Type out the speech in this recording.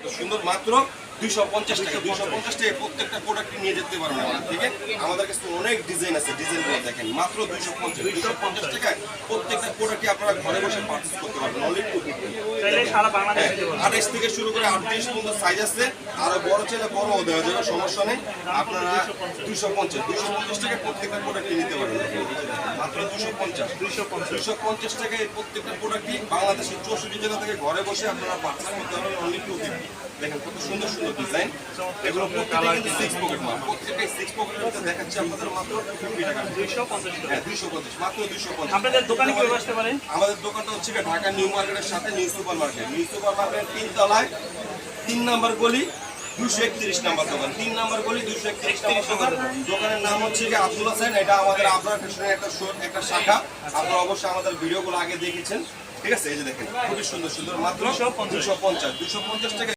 কত সুন্দর, মাত্র 250 টাকা। 250 টাকা প্রত্যেকটা প্রোডাক্ট নিয়ে যেতে পারেন আমাদের থেকে। আমাদের কাছে অনেক ডিজাইন আছে, ডিজাইনগুলো দেখেন, মাত্র 250 টাকায় প্রত্যেকটা প্রোডাক্টই আপনারা ঘরে বসে পারচেজ করতে পারবেন। অনলি 28 থেকে শুরু করে 38 পর্যন্ত সাইজ আছে, আরো বড় চাইলে বড়ও দেওয়া যাবে, সমস্যা নেই। আপনারা 250 টাকায় প্রত্যেকটা প্রোডাক্ট নিতে পারবেন, মাত্র 250 টাকায় প্রত্যেকটা প্রোডাক্টই বাংলাদেশের 64 জেলা থেকে ঘরে বসে আপনারা পারচেজ করতে পারবেন। অনলি 250। দেখেন কত সুন্দর সুন্দর ডিজাইন, এগুলো প্রত্যেকটাই কিন্তু 6 পকেট মাল, প্রত্যেকটাই 6 পকেটের ভিতরে দেখাচ্ছি আপনাদের মাত্র 50 টাকা। 250, হ্যাঁ 250, মাত্র 250। আপনাদের দোকানে কি আসতে পারে? আমাদের দোকানটা হচ্ছে ঢাকা নিউ মার্কেটের সাথে new super market. New super market 3 তলায় 3 নাম্বার গলি 231 নাম্বার দোকান। 3 নাম্বার গলি 231 নাম্বার দোকান। দোকানের নাম হচ্ছে আব্দুল হাসান। এটা আমাদের আবরার ফ্যাশনের একটা শাখা। আপনারা অবশ্যই আমাদের ভিডিওগুলো আগে দেখেছেন, ঠিক আছে? এই যে দেখেন খুবই সুন্দর সুন্দর, মাত্র 250 টাকা।